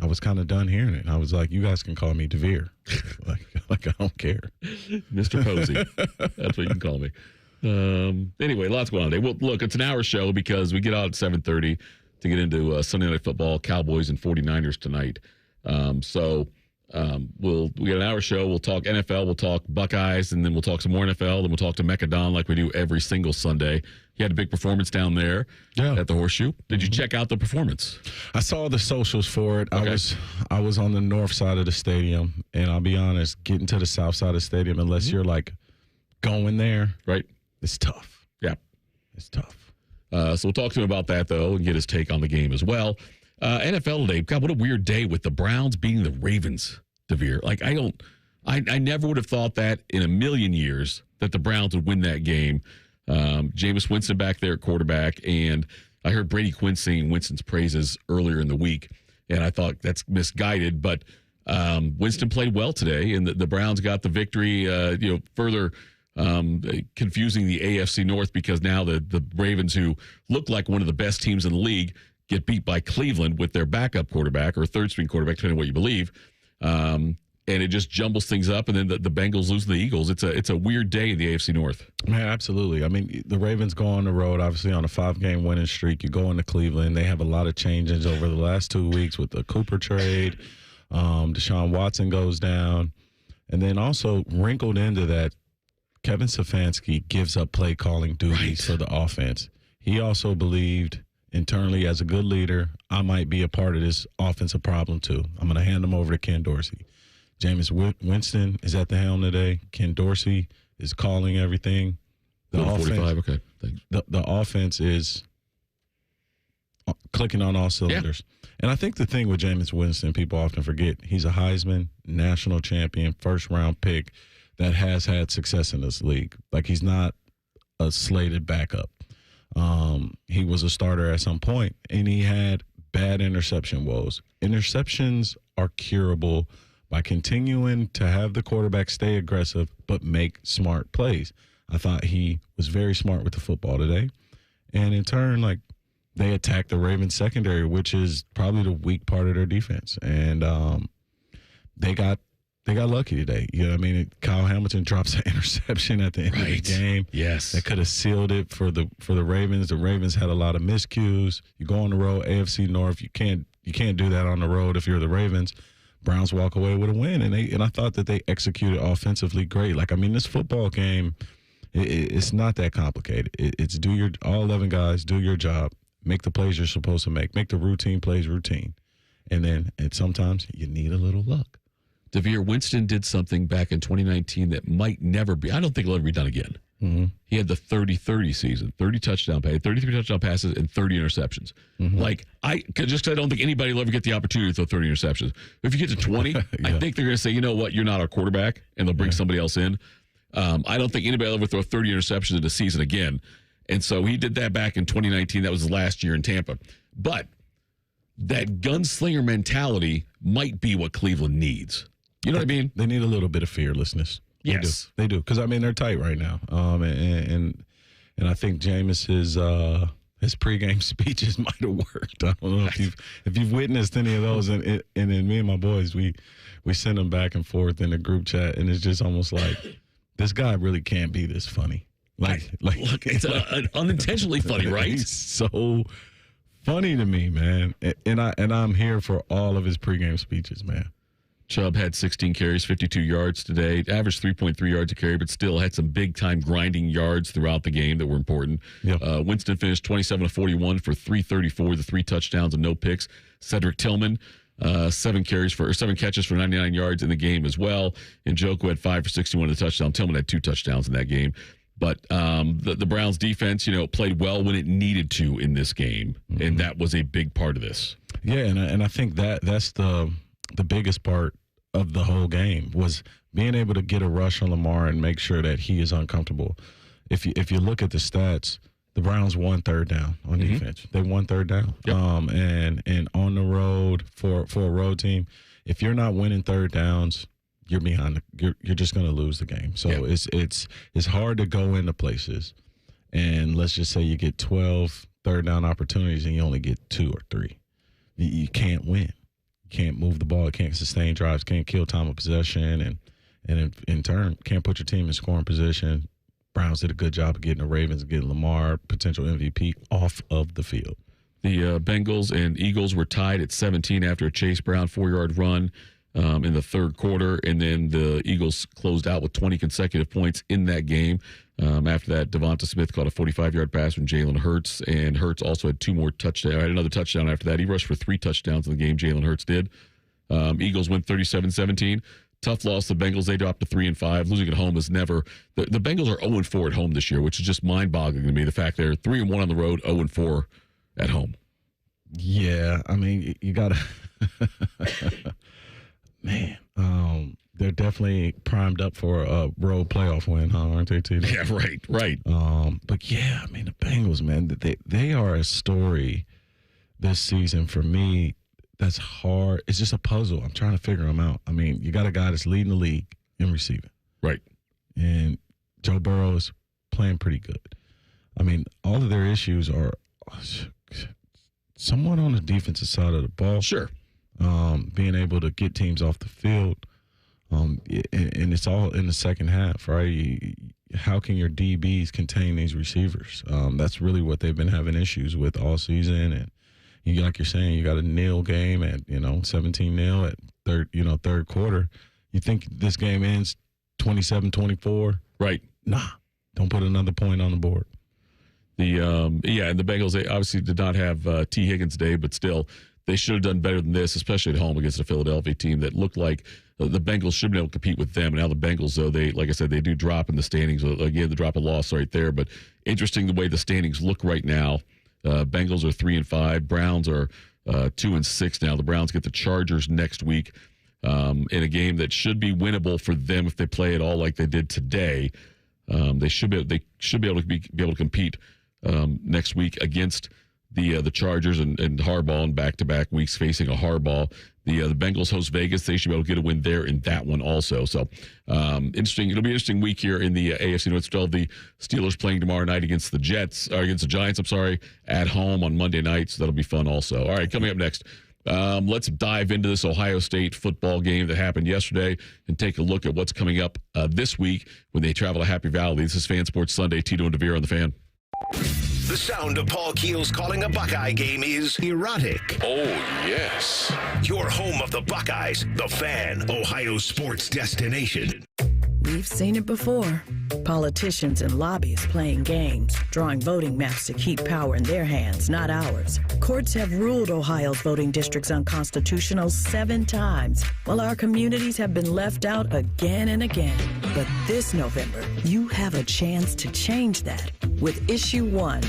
I was kind of done hearing it. I was like, you guys can call me Devier. like I don't care. Mr. Posey. That's what you can call me. Anyway, lots going on today. Well, look, it's an hour show because we get out at 7:30 to get into Sunday Night Football, Cowboys and 49ers tonight. We got an hour show. We'll talk NFL, we'll talk Buckeyes, and then we'll talk some more NFL. Then we'll talk to Mekka Don like we do every single Sunday. He had a big performance down there at the Horseshoe. Did you check out the performance? I saw the socials for it. Okay. I was on the north side of the stadium, and I'll be honest, getting to the south side of the stadium, unless you're like going there, right? It's tough. Yeah, it's tough. So we'll talk to him about that though, and get his take on the game as well. NFL today. God, what a weird day with the Browns beating the Ravens. Devier, like I never would have thought that in a million years that the Browns would win that game. Jameis Winston back there at quarterback, and I heard Brady Quinn singing Winston's praises earlier in the week, and I thought that's misguided. But Winston played well today, and the Browns got the victory. Further confusing the AFC North because now the Ravens, who look like one of the best teams in the league, get beat by Cleveland with their backup quarterback or third string quarterback, depending on what you believe. And it just jumbles things up, and then the Bengals lose to the Eagles. It's a weird day in the AFC North. Man, absolutely. I mean, the Ravens go on the road, obviously on a 5-game winning streak. You go into Cleveland. They have a lot of changes over the last 2 weeks with the Cooper trade. Deshaun Watson goes down. And then also wrinkled into that, Kevin Stefanski gives up play calling duties for the offense. He also believed internally as a good leader, I might be a part of this offensive problem too. I'm going to hand them over to Ken Dorsey. Jameis Winston is at the helm today. Ken Dorsey is calling everything. The offense, 45, okay. Thanks. The offense is clicking on all cylinders. Yeah. And I think the thing with Jameis Winston, people often forget, he's a Heisman, national champion, first-round pick that has had success in this league. Like, he's not a slated backup. He was a starter at some point, and he had bad interception woes. Interceptions are curable by continuing to have the quarterback stay aggressive but make smart plays. I thought he was very smart with the football today. And in turn, like, they attacked the Ravens secondary, which is probably the weak part of their defense. And they got lucky today. You know what I mean? Kyle Hamilton drops an interception at the end of the game. Yes. That could have sealed it for the Ravens. The Ravens had a lot of miscues. You go on the road, AFC North, you can't do that on the road if you're the Ravens. Browns walk away with a win, and I thought that they executed offensively great. Like, I mean, this football game, it's not that complicated. It's all 11 guys, do your job, make the plays you're supposed to make the routine plays routine. And then sometimes you need a little luck. Devier, Winston did something back in 2019 that might never be. I don't think it'll ever be done again. Mm-hmm. He had the 30-30 season, 33 touchdown passes, and 30 interceptions. Mm-hmm. Like, just because I don't think anybody will ever get the opportunity to throw 30 interceptions. If you get to 20, yeah. I think they're going to say, you know what, you're not our quarterback, and they'll bring somebody else in. I don't think anybody will ever throw 30 interceptions in a season again. And so he did that back in 2019. That was his last year in Tampa. But that gunslinger mentality might be what Cleveland needs. You know what I mean? They need a little bit of fearlessness. Yes. They do. Because, I mean, they're tight right now. And I think Jameis's his pregame speeches might have worked. I don't know if you've witnessed any of those. And then me and my boys, we send them back and forth in the group chat. And it's just almost like, this guy really can't be this funny. Like look, it's unintentionally funny, right? He's so funny to me, man. And I'm here for all of his pregame speeches, man. Chubb had 16 carries, 52 yards today, averaged 3.3 yards a carry, but still had some big-time grinding yards throughout the game that were important. Yep. Winston finished 27 of 41 for 334, the 3 touchdowns and no picks. Cedric Tillman, 7 catches for 99 yards in the game as well. And Njoku had 5 for 61 in the touchdown. Tillman had 2 touchdowns in that game. But the Browns defense, played well when it needed to in this game, and that was a big part of this. Yeah, and I think that's the biggest part of the whole game was being able to get a rush on Lamar and make sure that he is uncomfortable. If you look at the stats, the Browns won third down on defense. They won third down. Yep. And on the road for a road team, if you're not winning third downs, you're behind. You're just going to lose the game. So it's hard to go into places, and let's just say you get 12 third down opportunities and you only get 2 or 3. You can't win. can't move the ball, can't sustain drives, can't kill time of possession, and in turn, can't put your team in scoring position. Browns did a good job of getting the Ravens and getting Lamar, potential MVP, off of the field. The Bengals and Eagles were tied at 17 after a Chase Brown 4-yard run in the third quarter, and then the Eagles closed out with 20 consecutive points in that game. After that, Devonta Smith caught a 45-yard pass from Jalen Hurts, and Hurts also had 2 more touchdowns. Had another touchdown after that. He rushed for 3 touchdowns in the game, Jalen Hurts did. Eagles win 37-17. Tough loss. The Bengals, they dropped to 3-5. Losing at home is never. The Bengals are 0-4 at home this year, which is just mind-boggling to me. The fact they're 3-1 on the road, 0-4 at home. Yeah, I mean, you got to, man, they're definitely primed up for a road playoff win, huh, aren't they, Tito? Yeah, right. But yeah, I mean, the Bengals, man, they are a story this season for me that's hard. It's just a puzzle. I'm trying to figure them out. I mean, you got a guy that's leading the league in receiving. Right. And Joe Burrow is playing pretty good. I mean, all of their issues are somewhat on the defensive side of the ball. Sure. Being able to get teams off the field. And it's all in the second half, right? How can your DBs contain these receivers? That's really what they've been having issues with all season. And like you're saying, you got a nil game at 17-0 at third quarter. You think this game ends 27-24? Right. Nah, don't put another point on the board. And the Bengals, they obviously did not have T. Higgins Day, but still, they should have done better than this, especially at home against a Philadelphia team that looked like the Bengals should be able to compete with them. And now the Bengals, though, they, like I said, they do drop in the standings. Again, the drop a loss right there. But interesting the way the standings look right now. Bengals are 3-5. Browns are 2-6 now. The Browns get the Chargers next week in a game that should be winnable for them if they play it all like they did today. They should be able to compete next week against the Chargers and Harbaugh in back-to-back weeks facing a Harbaugh. The Bengals host Vegas. They should be able to get a win there in that one also. So interesting. It'll be an interesting week here in the AFC North. Still the Steelers playing tomorrow night against the Giants. At home on Monday night. So that'll be fun also. All right, coming up next. Let's dive into this Ohio State football game that happened yesterday and take a look at what's coming up this week when they travel to Happy Valley. This is Fan Sports Sunday. Tito and Devier on the Fan. The sound of Paul Keels calling a Buckeye game is erotic. Oh, yes. Your home of the Buckeyes, the Fan, Ohio sports destination. We've seen it before. Politicians and lobbyists playing games, drawing voting maps to keep power in their hands, not ours. Courts have ruled Ohio's voting districts unconstitutional 7 times, while our communities have been left out again and again. But this November, you have a chance to change that with Issue 1.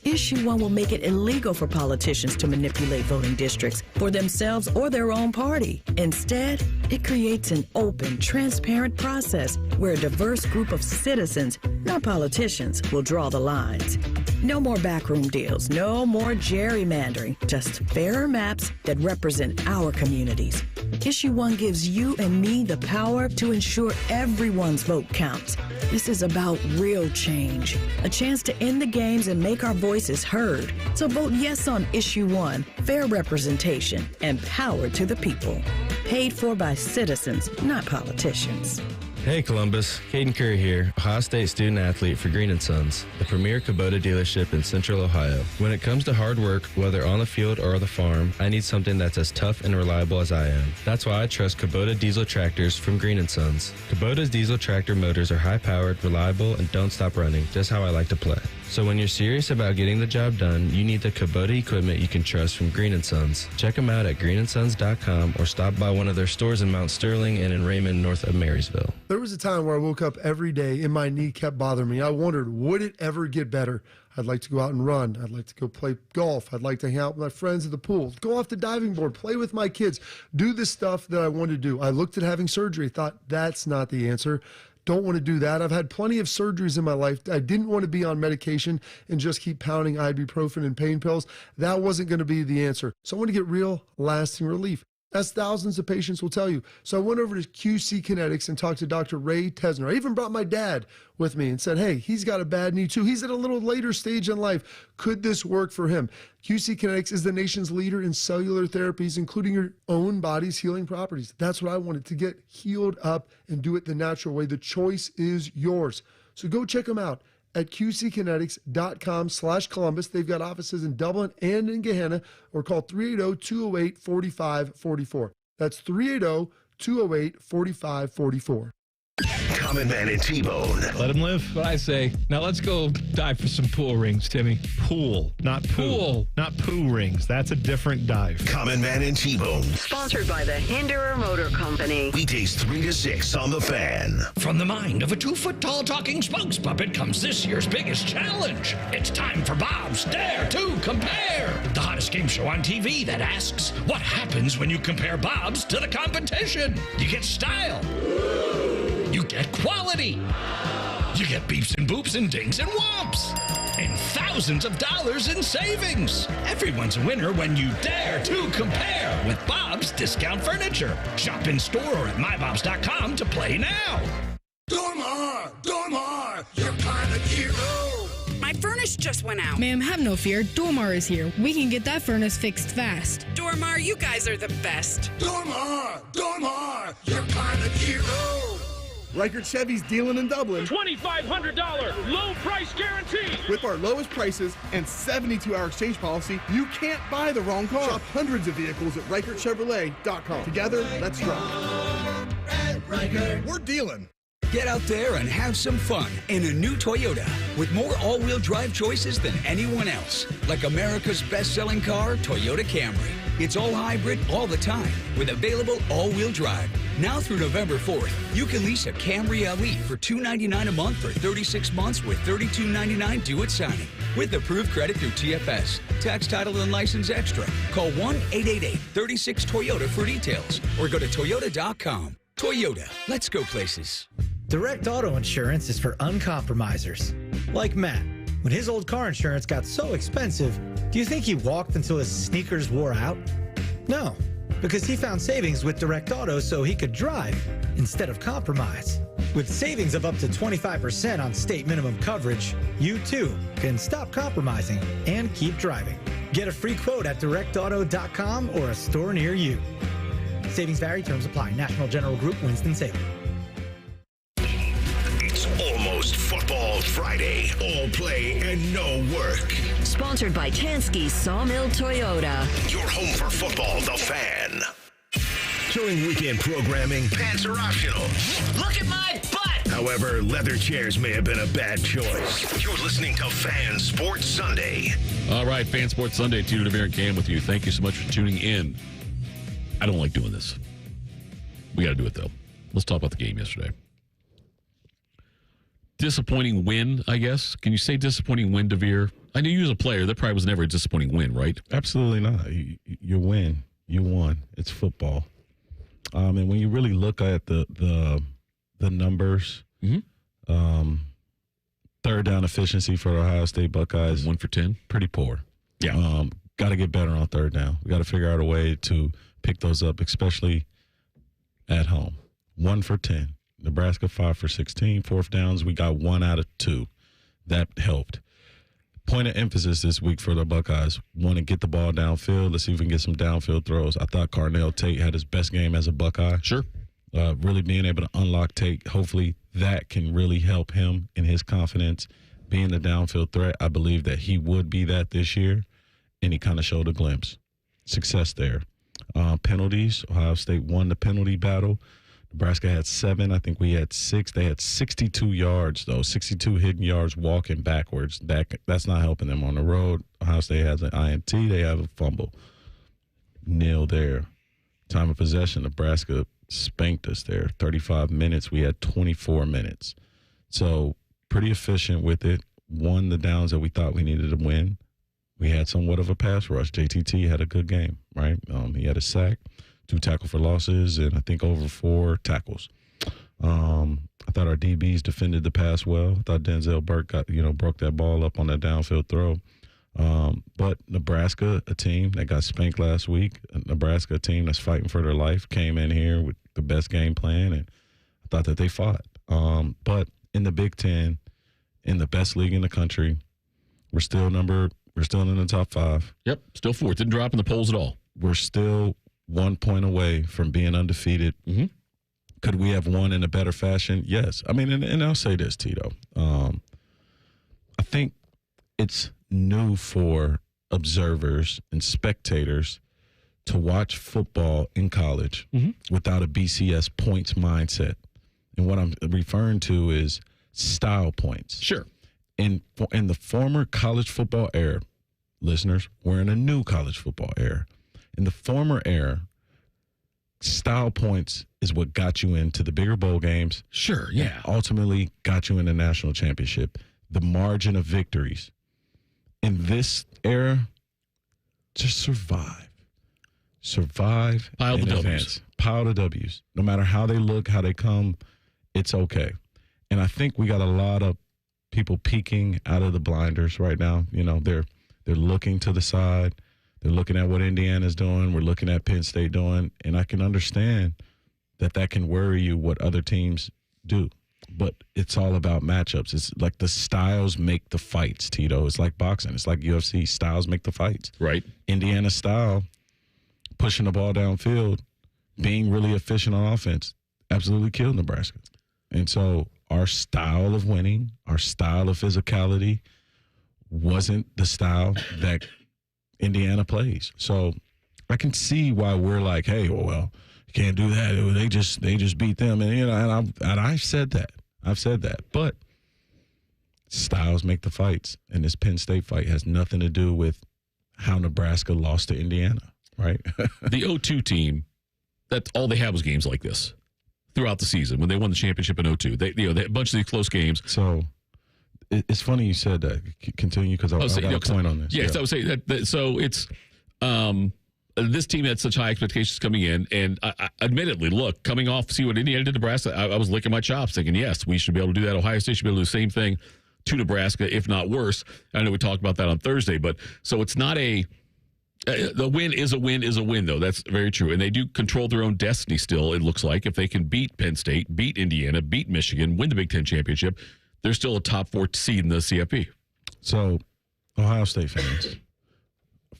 Issue 1 will make it illegal for politicians to manipulate voting districts for themselves or their own party. Instead, it creates an open, transparent process where a diverse group of citizens, not politicians, will draw the lines. No more backroom deals, no more gerrymandering, just fairer maps that represent our communities. Issue 1 gives you and me the power to ensure everyone's vote counts. This is about real change, a chance to end the games and make our voices heard. So vote yes on Issue 1, fair representation, and power to the people. Paid for by citizens, not politicians. Hey Columbus, Caden Curry here, Ohio State student-athlete for Green & Sons, the premier Kubota dealership in Central Ohio. When it comes to hard work, whether on the field or the farm, I need something that's as tough and reliable as I am. That's why I trust Kubota diesel tractors from Green & Sons. Kubota's diesel tractor motors are high-powered, reliable, and don't stop running, just how I like to play. So when you're serious about getting the job done, you need the Kubota equipment you can trust from Green & Sons. Check them out at greenandsons.com or stop by one of their stores in Mount Sterling and in Raymond, north of Marysville. There was a time where I woke up every day and my knee kept bothering me. I wondered, would it ever get better? I'd like to go out and run. I'd like to go play golf. I'd like to hang out with my friends at the pool, go off the diving board, play with my kids, do the stuff that I wanted to do. I looked at having surgery, thought that's not the answer. Don't want to do that. I've had plenty of surgeries in my life. I didn't want to be on medication and just keep pounding ibuprofen and pain pills. That wasn't going to be the answer. So I want to get real, lasting relief. as thousands of patients will tell you. So I went over to QC Kinetics and talked to Dr. Ray Tesner. I even brought my dad with me and said, hey, he's got a bad knee too. He's at a little later stage in life. Could this work for him? QC Kinetics is the nation's leader in cellular therapies, including your own body's healing properties. That's what I wanted, to get healed up and do it the natural way. The choice is yours. So go check them out at qckinetics.com/Columbus. They've got offices in Dublin and in Gehenna, or call 380-208-4544. That's 380-208-4544. Common Man and T-Bone. Let him live. What I say. Now let's go dive for some pool rings, Timmy. Pool, not poo. Pool. Not poo rings. That's a different dive. Common Man and T-Bone. Sponsored by the Hinderer Motor Company. Weekdays 3 to 6 on The Fan. From the mind of a 2-foot-tall talking spokes puppet comes this year's biggest challenge. It's time for Bob's Dare to Compare, the hottest game show on TV that asks, what happens when you compare Bob's to the competition? You get style. You get quality. You get beeps and boops and dings and whomps. And thousands of dollars in savings. Everyone's a winner when you dare to compare with Bob's Discount Furniture. Shop in store or at mybobs.com to play now. Dormar, you're kind of hero. My furnace just went out. Ma'am, have no fear. Dormar is here. We can get that furnace fixed fast. Dormar, you guys are the best. Dormar, you're kind of hero. Reichert Chevy's dealing in Dublin. $2,500 low price guarantee. With our lowest prices and 72-hour exchange policy, you can't buy the wrong car. Shop hundreds of vehicles at ReichertChevrolet.com. Together, let's drive. We're dealing. Get out there and have some fun in a new Toyota with more all-wheel drive choices than anyone else. Like America's best-selling car, Toyota Camry. It's all hybrid all the time with available all-wheel drive. Now through November 4th, you can lease a Camry LE for $299 a month for 36 months with $32.99 due at signing. With approved credit through TFS. Tax, title, and license extra. Call 1-888-36-TOYOTA for details or go to Toyota.com. Toyota, let's go places. Direct auto insurance is for uncompromisers. Like Matt. When his old car insurance got so expensive, do you think he walked until his sneakers wore out? No, because he found savings with Direct Auto so he could drive instead of compromise. With savings of up to 25% on state minimum coverage, you too can stop compromising and keep driving. Get a free quote at directauto.com or a store near you. Savings vary, terms apply. National General Group, Winston-Salem. It's almost Football Friday. All play and no work. Sponsored by Tansky Sawmill Toyota. Your home for football, The Fan. During weekend programming, pants are optional. Look at my butt! However, leather chairs may have been a bad choice. You're listening to Fan Sports Sunday. All right, Fan Sports Sunday, Tito and Devier and Cam with you. Thank you so much for tuning in. I don't like doing this. We got to do it, though. Let's talk about the game yesterday. Disappointing win, I guess. Can you say disappointing win, Devier? I knew you as a player. That probably was never a disappointing win, right? Absolutely not. You win. You won. It's football. And when you really look at the numbers, third down efficiency for the Ohio State Buckeyes, 1 for 10, pretty poor. Yeah. Got to get better on third down. We got to figure out a way to pick those up, especially at home. 1 for 10. Nebraska 5 for 16. Fourth downs, we got 1 out of 2. That helped. Point of emphasis this week for the Buckeyes. Want to get the ball downfield. Let's see if we can get some downfield throws. I thought Carnell Tate had his best game as a Buckeye. Sure. Really being able to unlock Tate. Hopefully that can really help him in his confidence being the downfield threat. I believe that he would be that this year, and he kind of showed a glimpse. Success there. Penalties. Ohio State won the penalty battle. Nebraska had 7. I think we had 6. They had 62 yards, though. 62 hidden yards walking backwards. That's not helping them on the road. Ohio State has an INT. They have a fumble. Nil there. Time of possession, Nebraska spanked us there. 35 minutes. We had 24 minutes. So pretty efficient with it. Won the downs that we thought we needed to win. We had somewhat of a pass rush. JTT had a good game, right? He had a sack, 2 tackle for losses, and I think over 4 tackles. I thought our DBs defended the pass well. I thought Denzel Burke broke that ball up on that downfield throw. But Nebraska, a team that got spanked last week, Nebraska, a team that's fighting for their life, came in here with the best game plan, and I thought that they fought. But in the Big Ten, in the best league in the country, we're still in the top 5. Yep, still 4th. Didn't drop in the polls at all. We're still 1 point away from being undefeated. Mm-hmm. Could we have won in a better fashion? Yes. I mean, and I'll say this, Tito. I think it's new for observers and spectators to watch football in college without a BCS points mindset. And what I'm referring to is style points. Sure. In the former college football era, listeners, we're in a new college football era. In the former era, style points is what got you into the bigger bowl games. Sure, yeah. Ultimately got you in the national championship. The margin of victories. In this era, just survive. Survive. Pile the W's. W's. Pile the W's. No matter how they look, how they come, it's okay. And I think we got a lot of people peeking out of the blinders right now. You know, they're looking to the side. They're looking at what Indiana's doing. We're looking at Penn State doing. And I can understand that can worry you what other teams do. But it's all about matchups. It's like the styles make the fights, Tito. It's like boxing. It's like UFC. Styles make the fights. Right. Indiana style, pushing the ball downfield, being really efficient on offense, absolutely killed Nebraska. And so our style of winning, our style of physicality wasn't the style that Indiana plays. So I can see why we're like, hey, well, you can't do that. They just beat them. And, you know, and I've said that. But styles make the fights. And this Penn State fight has nothing to do with how Nebraska lost to Indiana, right? The 0-2 team, that's all they had was games like this throughout the season when they won the championship in 0-2. They a bunch of these close games. So it's funny you said that. Continue, because I got a point on this. Yes, I would say that so it's this team had such high expectations coming in, and I admittedly, look, coming off, see what Indiana did to Nebraska, I was licking my chops thinking, yes, we should be able to do that. Ohio State should be able to do the same thing to Nebraska, if not worse. I know we talked about that on Thursday, but so it's not the win is a win, though. That's very true. And they do control their own destiny still, it looks like. If they can beat Penn State, beat Indiana, beat Michigan, win the Big Ten championship, they're still a top 4 seed in the CFP. So, Ohio State fans,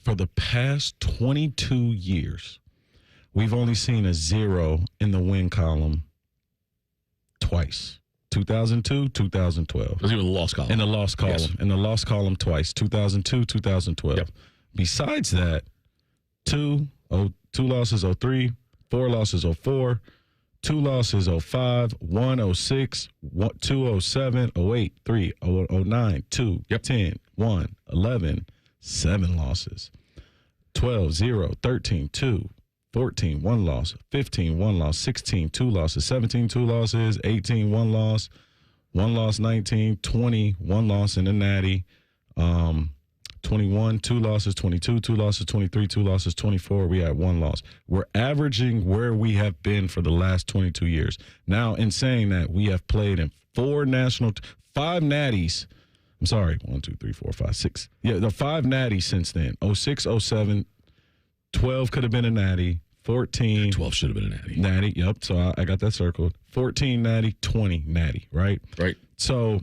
for the past 22 years, we've only seen a 0 in the win column twice. 2002, 2012. That's even the loss column. In the loss column. Yes. In the loss column twice. 2002, 2012. Yep. Besides that, 2 losses 03, 4 losses 04, 2 losses 05, 1 06, 2 07, 08, 3, 09, 2, 10, 1, 11, 7 losses. 12, 0, 13, 2, 14, 1 loss, 15, 1 loss, 16, 2 losses, 17, 2 losses, 18, 1 loss, 1 loss, 19, 20, 1 loss in the Natty, 21, 2 losses, 22, 2 losses, 23, 2 losses, 24, we had 1 loss. We're averaging where we have been for the last 22 years. Now, in saying that, we have played in 5 natties. I'm sorry, 1, 2, 3, 4, 5, 6. Yeah, the 5 natties since then. 06, 07, 12 could have been a natty. 14. 12 should have been a natty. Natty, yep. So I got that circled. 14 natty, 20 natty, right? Right. So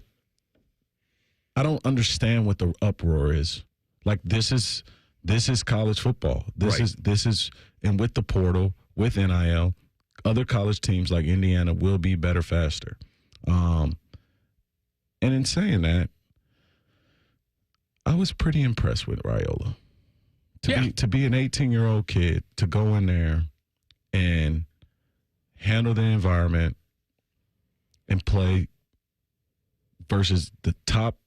I don't understand what the uproar is. Like, this is college football. This is and with the portal, with NIL, other college teams like Indiana will be better faster. And in saying that, I was pretty impressed with Raiola. To be an 18-year-old kid, to go in there and handle the environment and play versus the top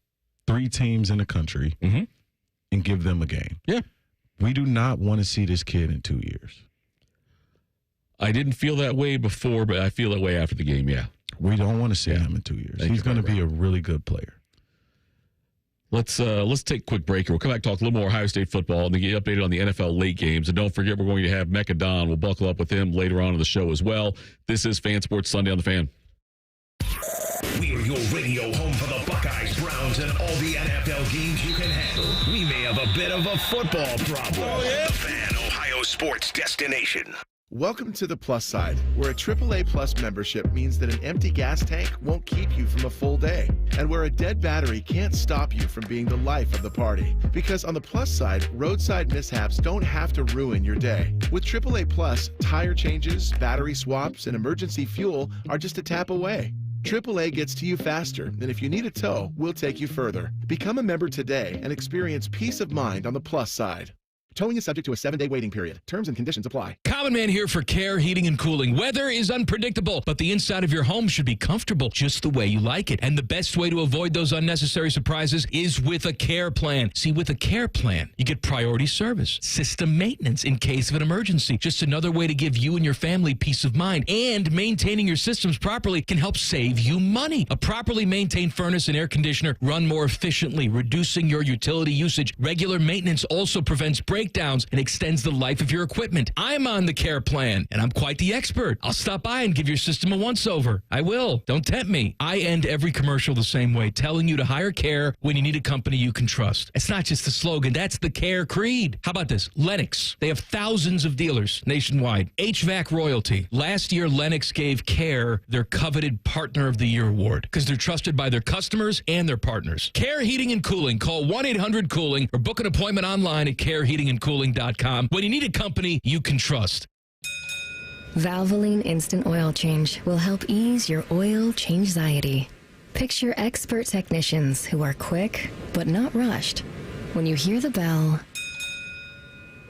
3 teams in the country and give them a game. Yeah. We do not want to see this kid in 2 years. I didn't feel that way before, but I feel that way after the game, yeah. We don't want to see him in 2 years. He's going to be a really good player. Let's take a quick break here. We'll come back and talk a little more Ohio State football and then get updated on the NFL late games. And don't forget, we're going to have Mekka Don. We'll buckle up with him later on in the show as well. This is Fan Sports Sunday on the Fan. We are your radio home for the Buckeyes, Browns, and all all the NFL games you can handle. We may have a bit of a football problem. Oh, yeah? The Fan, Ohio sports destination. Welcome to the plus side, where a AAA Plus membership means that an empty gas tank won't keep you from a full day, and where a dead battery can't stop you from being the life of the party. Because on the plus side, roadside mishaps don't have to ruin your day. With AAA Plus, tire changes, battery swaps, and emergency fuel are just a tap away. AAA gets to you faster, and if you need a tow, we'll take you further. Become a member today and experience peace of mind on the plus side. Towing is subject to a 7-day waiting period. Terms and conditions apply. Common Man here for Care Heating and Cooling. Weather is unpredictable, but the inside of your home should be comfortable just the way you like it. And the best way to avoid those unnecessary surprises is with a care plan. See, with a care plan, you get priority service, system maintenance in case of an emergency. Just another way to give you and your family peace of mind. And maintaining your systems properly can help save you money. A properly maintained furnace and air conditioner run more efficiently, reducing your utility usage. Regular maintenance also prevents breakdowns and extends the life of your equipment. I'm on the care plan, and I'm quite the expert. I'll stop by and give your system a once-over. I will. Don't tempt me. I end every commercial the same way, telling you to hire Care when you need a company you can trust. It's not just a slogan. That's the Care creed. How about this? Lennox. They have thousands of dealers nationwide. HVAC royalty. Last year, Lennox gave Care their coveted Partner of the Year award because they're trusted by their customers and their partners. Care Heating and Cooling. Call 1-800-COOLING or book an appointment online at careheatingandcooling.com when you need a company you can trust. Valvoline Instant Oil Change will help ease your oil change-anxiety. Picture expert technicians who are quick but not rushed. When you hear the bell,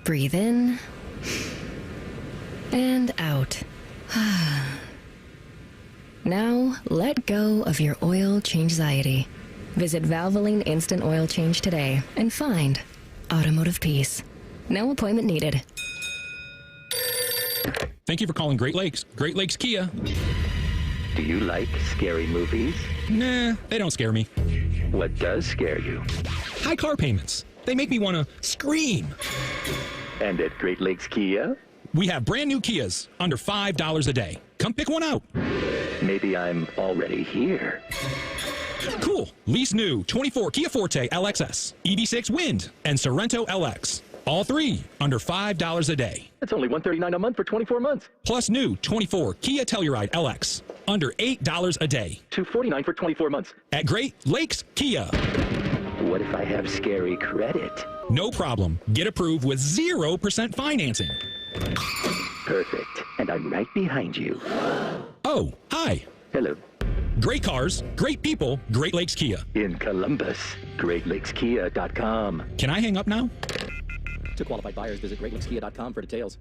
breathe in and out. Now, let go of your oil change-anxiety. Visit Valvoline Instant Oil Change today and find automotive peace. No appointment needed. Thank you for calling Great Lakes. Great Lakes Kia. Do you like scary movies? Nah, they don't scare me. What does scare you? High car payments. They make me want to scream. And at Great Lakes Kia? We have brand new Kias under $5 a day. Come pick one out. Maybe I'm already here. Cool. Lease new 24 Kia Forte LXS, EV6 Wind, and Sorento LX. All three under $5 a day. That's only $139 a month for 24 months. Plus new 24 Kia Telluride LX, under $8 a day. $249 for 24 months. At Great Lakes Kia. What if I have scary credit? No problem. Get approved with 0% financing. Perfect. And I'm right behind you. Oh, hi. Hello. Great cars, great people, Great Lakes Kia. In Columbus, GreatLakesKia.com. Can I hang up now? To qualified buyers, visit GreatLakesKia.com for details.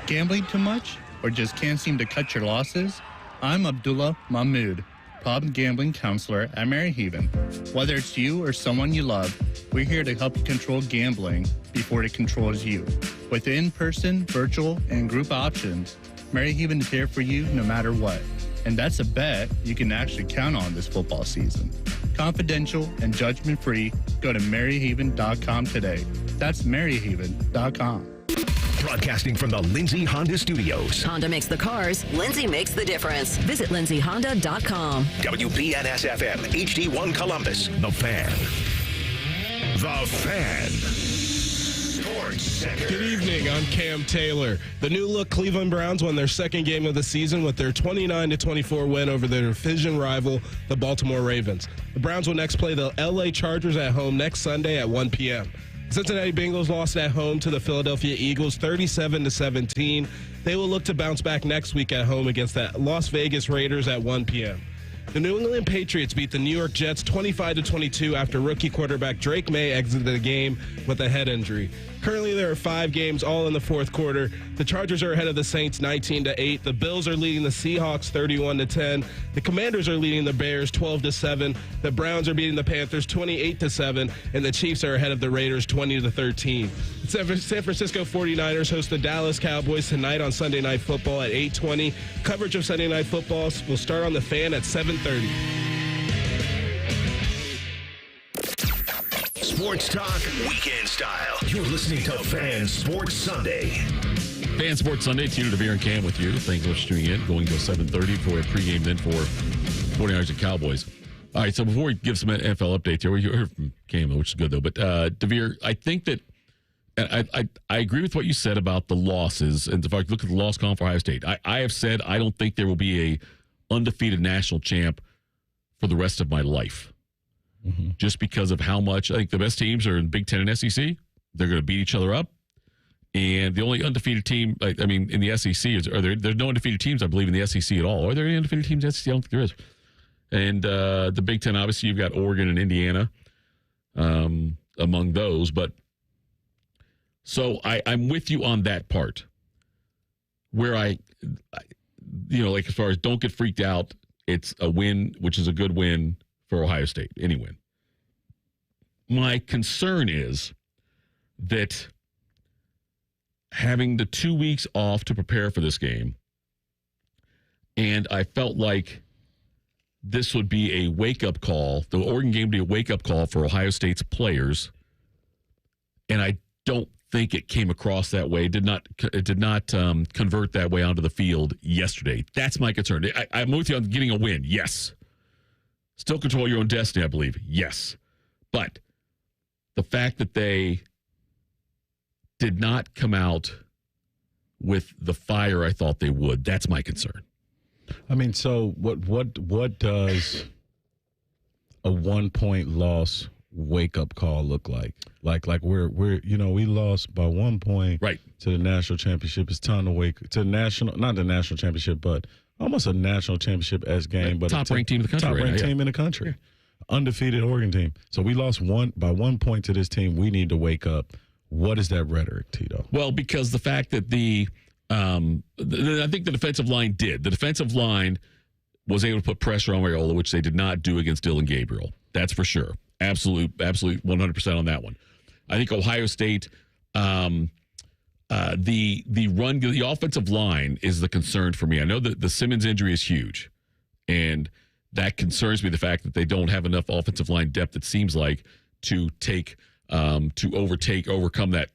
Gambling too much? Or just can't seem to cut your losses? I'm Abdullah Mahmood, pub and gambling counselor at Maryhaven. Whether it's you or someone you love, we're here to help you control gambling before it controls you. With in-person, virtual, and group options, Maryhaven is here for you no matter what. And that's a bet you can actually count on this football season. Confidential and judgment-free, go to maryhaven.com today. That's maryhaven.com. Broadcasting from the Lindsay Honda Studios. Honda makes the cars. Lindsay makes the difference. Visit lindsayhonda.com. WBNS-FM, HD1 Columbus. The Fan. The Fan. Good evening, I'm Cam Taylor. The new-look Cleveland Browns won their second game of the season with their 29-24 win over their division rival, the Baltimore Ravens. The Browns will next play the LA Chargers at home next Sunday at 1 p.m. Cincinnati Bengals lost at home to the Philadelphia Eagles 37-17. They will look to bounce back next week at home against the Las Vegas Raiders at 1 p.m. The New England Patriots beat the New York Jets 25-22 after rookie quarterback Drake May exited the game with a head injury. Currently, there are 5 games all in the fourth quarter. The Chargers are ahead of the Saints 19-8. The Bills are leading the Seahawks 31-10. The Commanders are leading the Bears 12-7. The Browns are beating the Panthers 28-7. And the Chiefs are ahead of the Raiders 20-13. San Francisco 49ers host the Dallas Cowboys tonight on Sunday Night Football at 8:20. Coverage of Sunday Night Football will start on The Fan at 7:30. Sports Talk Weekend Style. You're listening to Fan Sports Sunday. Fan Sports Sunday, Tito and Devier and Cam with you. Thanks so much for tuning in. Going to 7:30 for a pregame then for 49ers and Cowboys. All right, so before we give some NFL updates here, we heard from Camo, which is good, though. But, Devier, I think that I agree with what you said about the losses. And if I look at the loss column for Ohio State, I have said I don't think there will be a undefeated national champ for the rest of my life. Mm-hmm. Just because of how much I think the best teams are in Big Ten and SEC. They're going to beat each other up. And the only undefeated team, in the SEC, there's no undefeated teams, I believe, in the SEC at all. Are there any undefeated teams in the SEC? I don't think there is. And the Big Ten, obviously, you've got Oregon and Indiana among those. But so I'm with you on that part where as far as don't get freaked out, it's a win, which is a good win for Ohio State, any win. My concern is that having the 2 weeks off to prepare for this game, and I felt like this would be a wake-up call. The Oregon game would be a wake-up call for Ohio State's players, and I don't think it came across that way. It did not convert that way onto the field yesterday. That's my concern. I'm with you on getting a win, yes. Still control your own destiny, I believe, yes. But the fact that they did not come out with the fire I thought they would, that's my concern. I mean, so what does a 1-point loss wake-up call look like? Like we're we lost by 1 point to the national championship. It's time to wake to not the national championship, but almost a national championship as game. But top-ranked team in the country. Top-ranked team in the country. Yeah. Undefeated Oregon team. So we lost by 1 point to this team. We need to wake up. What is that rhetoric, Tito? Well, because the fact that I think the defensive line did. The defensive line was able to put pressure on Raiola, which they did not do against Dylan Gabriel. That's for sure. Absolute 100% on that one. I think Ohio State, the offensive line is the concern for me. I know that the Simmons injury is huge, and that concerns me. The fact that they don't have enough offensive line depth, it seems like, to overcome that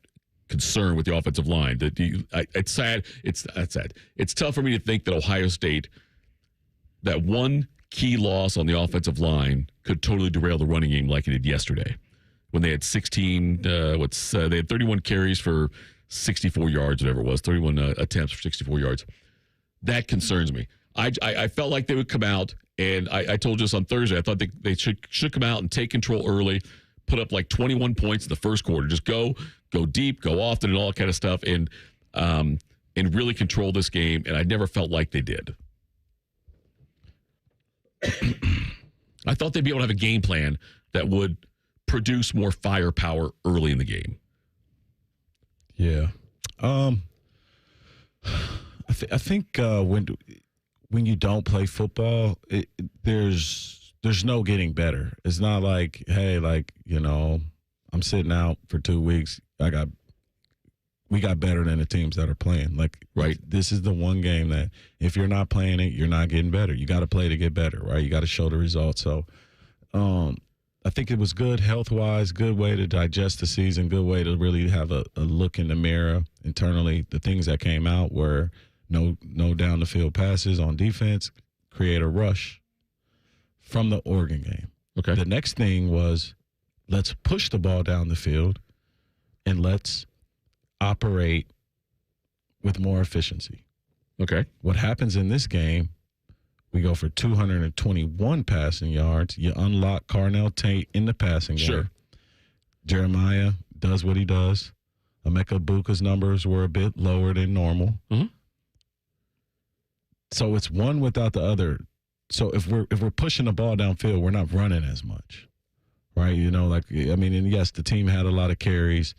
concern with the offensive line. It's sad. It's sad. It's tough for me to think that Ohio State, that one key loss on the offensive line, could totally derail the running game like it did yesterday when they had they had 31 carries for 64 yards, whatever it was, 31 attempts for 64 yards. That concerns me. I felt like they would come out, and I told you this on Thursday. I thought they should come out and take control early, put up like 21 points in the first quarter. Just go deep, go often, and all that kind of stuff, and really control this game. And I never felt like they did. I thought they'd be able to have a game plan that would produce more firepower early in the game. Yeah. I think when you don't play football, there's no getting better. It's not like, hey, I'm sitting out for 2 weeks. We got better than the teams that are playing. Right. This is the one game that if you're not playing it, you're not getting better. You got to play to get better, right? You got to show the results. So I think it was good health-wise, good way to digest the season, good way to really have a look in the mirror internally. The things that came out were no down-the-field passes on defense, create a rush from the Oregon game. Okay. The next thing was let's push the ball down the field and let's operate with more efficiency. Okay. What happens in this game, we go for 221 passing yards. You unlock Carnell Tate in the passing game. Sure. Jeremiah does what he does. Emeka Buka's numbers were a bit lower than normal. Mm-hmm. So it's one without the other. So if we're pushing the ball downfield, we're not running as much, right? And yes, the team had a lot of carries,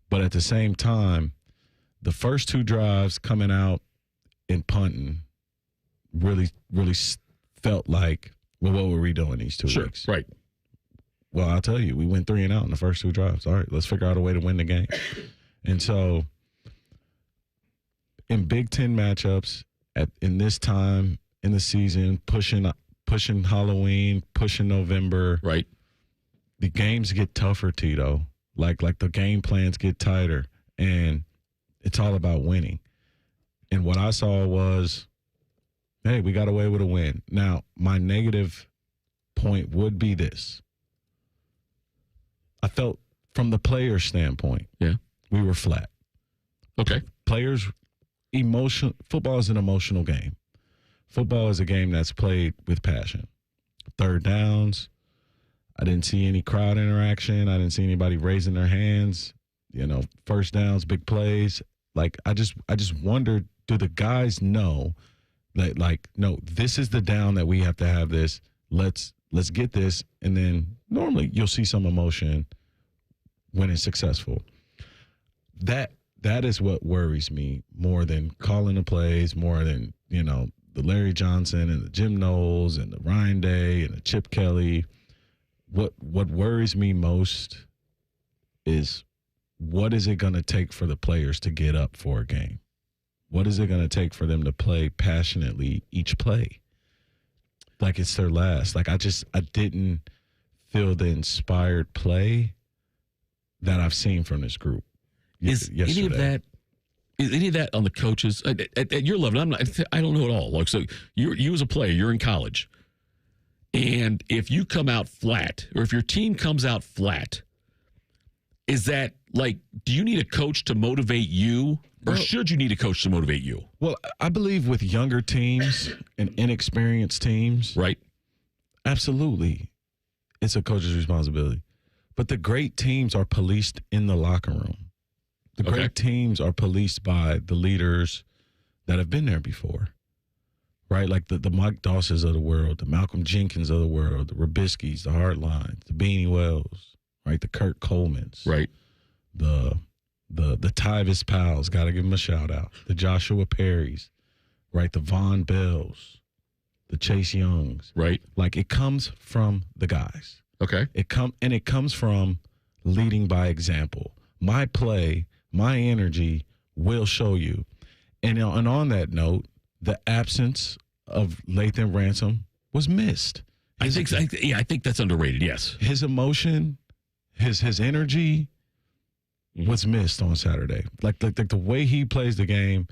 but at the same time, the first two drives coming out and punting really felt like, well, what were we doing these 2 weeks? Right. Well, I'll tell you, we went 3 and out in the first two drives. All right, let's figure out a way to win the game. And so in Big Ten matchups in this time in the season, pushing Halloween, pushing November. Right. The games get tougher, Tito. Like the game plans get tighter, and it's all about winning. And what I saw was, hey, we got away with a win. Now, my negative point would be this. I felt from the player standpoint, we were flat. Okay. Players, football is an emotional game. Football is a game that's played with passion. Third downs, I didn't see any crowd interaction. I didn't see anybody raising their hands. First downs, big plays. Like, I just wondered, do the guys know that, like, no, this is the down that we have to have this. Let's get this. And then normally you'll see some emotion when it's successful. That is what worries me more than calling the plays, more than, the Larry Johnson and the Jim Knowles and the Ryan Day and the Chip Kelly. What worries me most is, what is it going to take for the players to get up for a game? What is it going to take for them to play passionately each play? Like it's their last. Like I didn't feel the inspired play that I've seen from this group. Is any of that on the coaches at your level? I don't know at all. Like, so you as a player, you're in college, and if you come out flat, or if your team comes out flat, is that like, do you need a coach to motivate you, or should you need a coach to motivate you? Well, I believe with younger teams and inexperienced teams, right? Absolutely, it's a coach's responsibility. But the great teams are policed in the locker room. The great teams are policed by the leaders that have been there before, right? Like the Mike Dawsons of the world, the Malcolm Jenkins of the world, the Rabiskis, the Hartlines, the Beanie Wells, right? The Kurt Colemans, right? The Tyvis Powells, got to give them a shout out. The Joshua Perrys, right? The Von Bells, the Chase Youngs, right? Like it comes from the guys. Okay. It comes from leading by example. My play, my energy will show you. And on that note, the absence of Lathan Ransom was missed. I think that's underrated. Yes. His emotion, his energy was missed on Saturday. Like the way he plays the game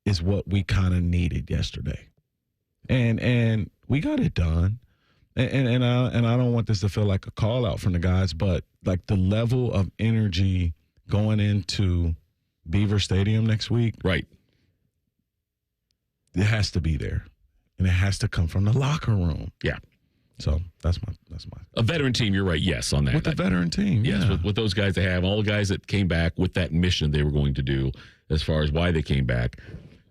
is what we kind of needed yesterday. And we got it done. And I don't want this to feel like a call out from the guys, but like the level of energy going into Beaver Stadium next week, right? It has to be there, and it has to come from the locker room. Yeah. So that's my a veteran team. You're right. Yes, on that. With the veteran team, yes, yeah. with those guys they have, all the guys that came back with that mission they were going to do, as far as why they came back.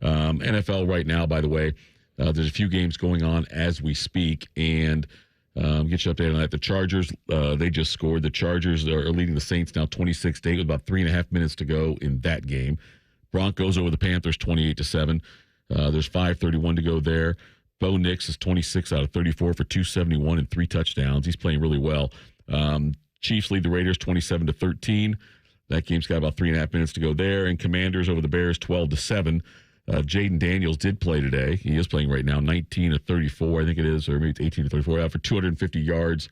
NFL right now, by the way, there's a few games going on as we speak, and get you updated on that. The Chargers, they just scored. The Chargers are leading the Saints now 26-8 with about 3.5 minutes to go in that game. Broncos over the Panthers 28-7. There's 5:31 to go there. Bo Nix is 26 out of 34 for 271 and 3 touchdowns. He's playing really well. Chiefs lead the Raiders 27-13. That game's got about 3.5 minutes to go there. And Commanders over the Bears 12-7. Jaden Daniels did play today. He is playing right now, 19-34, I think it is, or maybe it's 18-34, for 250 yards,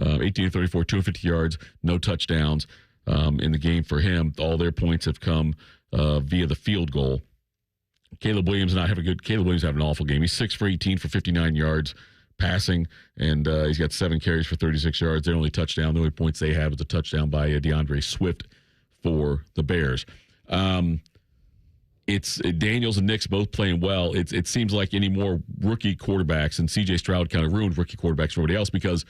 18-34, 250 yards, no touchdowns in the game for him. All their points have come via the field goal. Caleb Williams having an awful game. He's 6 for 18 for 59 yards passing, and he's got 7 carries for 36 yards. Their only touchdown, the only points they had was a touchdown by DeAndre Swift for the Bears. It's Daniels and Nix both playing well. It seems like any more rookie quarterbacks, and C.J. Stroud kind of ruined rookie quarterbacks for everybody else, because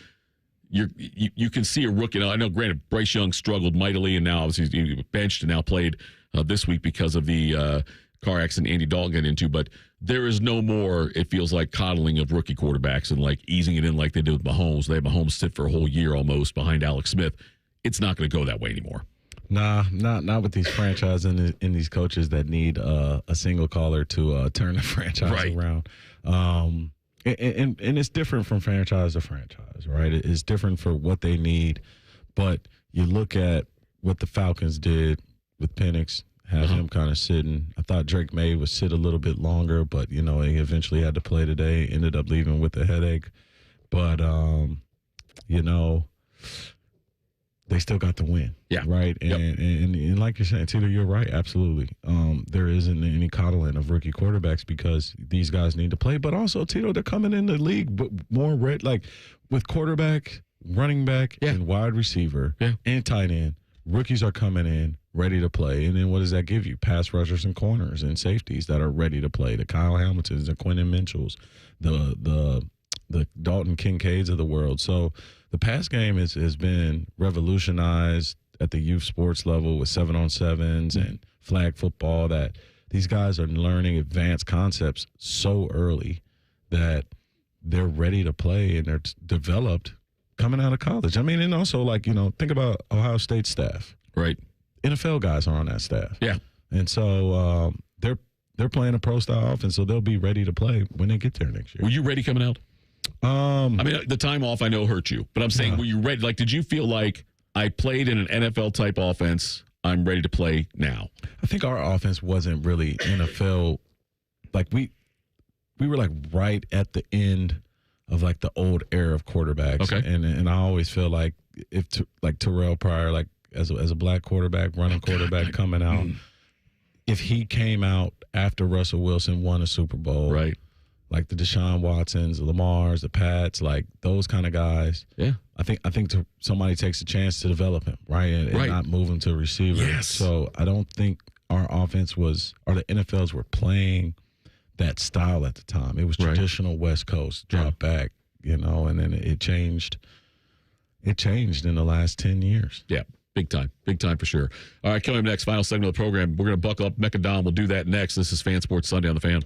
you can see a rookie. I know, granted, Bryce Young struggled mightily, and now obviously he's benched and now played this week because of the car accident Andy Dalton got into. But there is no more, it feels like, coddling of rookie quarterbacks and like easing it in like they did with Mahomes. They had Mahomes sit for a whole year almost behind Alex Smith. It's not going to go that way anymore. Nah, not with these franchises and these coaches that need a single caller to turn the franchise around. And it's different from franchise to franchise, right? It's different for what they need. But you look at what the Falcons did with Penix, have him kind of sitting. I thought Drake May would sit a little bit longer, but, he eventually had to play today, ended up leaving with a headache. But, they still got to win. Yeah. Right. And like you're saying, Tito, you're right. Absolutely. There isn't any coddling of rookie quarterbacks because these guys need to play. But also, Tito, they're coming in the league but more like with quarterback, running back, and wide receiver and tight end. Rookies are coming in ready to play. And then what does that give you? Pass rushers and corners and safeties that are ready to play. The Kyle Hamiltons, the Quentin Mitchells, the Dalton Kincaids of the world. So the pass game has been revolutionized at the youth sports level with 7-on-7s and flag football, that these guys are learning advanced concepts so early that they're ready to play and they're developed coming out of college. I mean, and also, think about Ohio State staff. Right. NFL guys are on that staff. Yeah. And so they're playing a pro-style offense, so they'll be ready to play when they get there next year. Were you ready coming out? I mean, the time off I know hurt you, but I'm saying, were you ready? Like, did you feel like I played in an NFL-type offense, I'm ready to play now? I think our offense wasn't really NFL. Like, we were, like, right at the end of, like, the old era of quarterbacks. Okay. And I always feel like if, Terrell Pryor, like, as a black quarterback, running quarterback coming out, if he came out after Russell Wilson won a Super Bowl. Right. Like the Deshaun Watsons, the Lamars, the Pats, like those kind of guys. Yeah. I think somebody takes a chance to develop him, right? And not move him to a receiver. Yes. So I don't think our offense or the NFLs were playing that style at the time. It was traditional West Coast, drop back, and then it changed. It changed in the last 10 years. Yeah. Big time for sure. All right, coming up next, final segment of the program. We're going to buckle up Mekka Don. We'll do that next. This is Fan Sports Sunday on the Fan.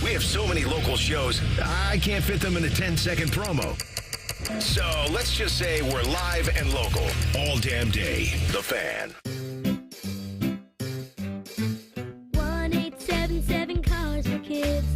We have so many local shows, I can't fit them in a 10-second promo. So let's just say we're live and local all damn day. The Fan. 1-877 Cars for Kids.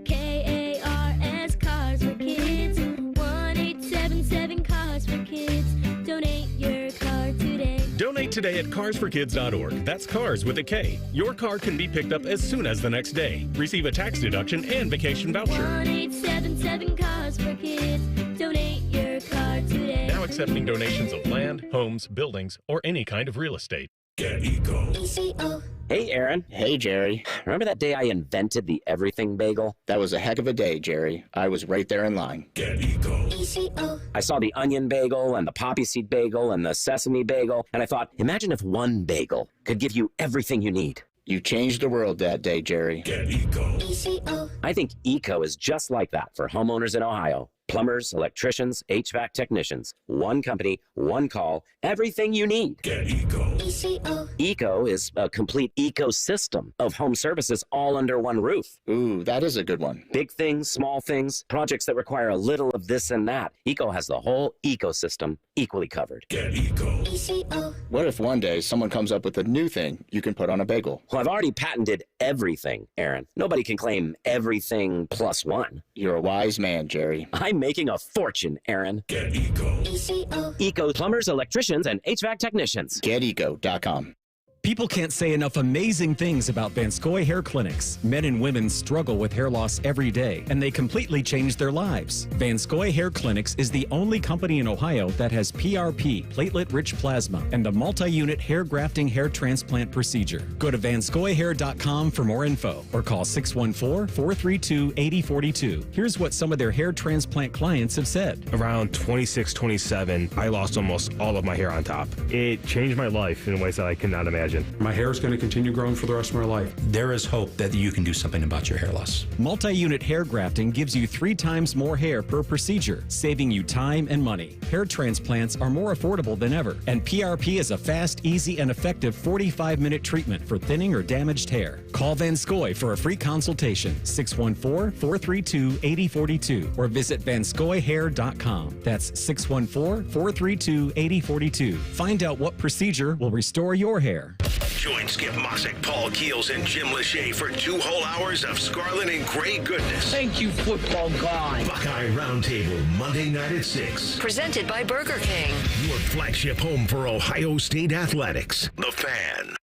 KARS Cars for Kids. 1-877 Cars for Kids. Donate your car today. Donate today at carsforkids.org. That's cars with a K. Your car can be picked up as soon as the next day. Receive a tax deduction and vacation voucher. 1-877 Cars for Kids. Donate your car today. Now accepting donations of land, homes, buildings, or any kind of real estate. Get Eco. ECO. Hey, Aaron. Hey, Jerry. Remember that day I invented the everything bagel? That was a heck of a day, Jerry. I was right there in line. Get Eco. ECO. I saw the onion bagel and the poppy seed bagel and the sesame bagel, and I thought, imagine if one bagel could give you everything you need. You changed the world that day, Jerry. Get Eco. ECO. I think Eco is just like that for homeowners in Ohio. Plumbers, electricians, HVAC technicians. One company, one call, everything you need. Get Eco. ECO. Eco is a complete ecosystem of home services all under one roof. Ooh, that is a good one. Big things, small things, projects that require a little of this and that. Eco has the whole ecosystem equally covered. Get Eco. ECO. What if one day someone comes up with a new thing you can put on a bagel? Well, I've already patented everything, Aaron. Nobody can claim everything plus one. You're a wise man, Jerry. I'm making a fortune, Aaron. Get Eco. ECO. Eco plumbers, electricians, and HVAC technicians. GetEco.com. People can't say enough amazing things about Vanscoy Hair Clinics. Men and women struggle with hair loss every day, and they completely change their lives. Vanscoy Hair Clinics is the only company in Ohio that has PRP, platelet-rich plasma, and the multi-unit hair grafting hair transplant procedure. Go to vanscoyhair.com for more info, or call 614-432-8042. Here's what some of their hair transplant clients have said. Around 26, 27, I lost almost all of my hair on top. It changed my life in ways that I cannot imagine. My hair is going to continue growing for the rest of my life. There is hope that you can do something about your hair loss. Multi-unit hair grafting gives you 3 times more hair per procedure, saving you time and money. Hair transplants are more affordable than ever, and PRP is a fast, easy, and effective 45-minute treatment for thinning or damaged hair. Call Vanscoy for a free consultation, 614-432-8042, or visit vanscoyhair.com. That's 614-432-8042. Find out what procedure will restore your hair. Join Skip Mossick, Paul Keels, and Jim Lachey for 2 whole hours of scarlet and gray goodness. Thank you, football guy. Buckeye Roundtable, Monday night at 6. Presented by Burger King. Your flagship home for Ohio State athletics. The Fan.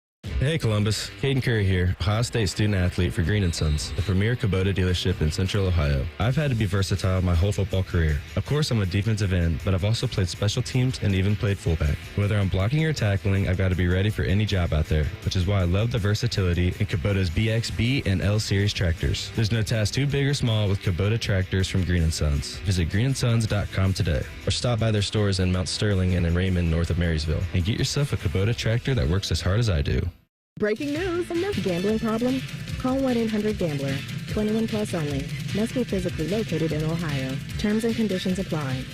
Hey Columbus, Caden Curry here, Ohio State student-athlete for Green & Sons, the premier Kubota dealership in Central Ohio. I've had to be versatile my whole football career. Of course, I'm a defensive end, but I've also played special teams and even played fullback. Whether I'm blocking or tackling, I've got to be ready for any job out there, which is why I love the versatility in Kubota's BXB and L Series tractors. There's no task too big or small with Kubota tractors from Green & Sons. Visit greenandsons.com today, or stop by their stores in Mount Sterling and in Raymond, north of Marysville, and get yourself a Kubota tractor that works as hard as I do. Breaking news. Enough gambling problem? Call 1-800-GAMBLER. 21 plus only. Must be physically located in Ohio. Terms and conditions apply.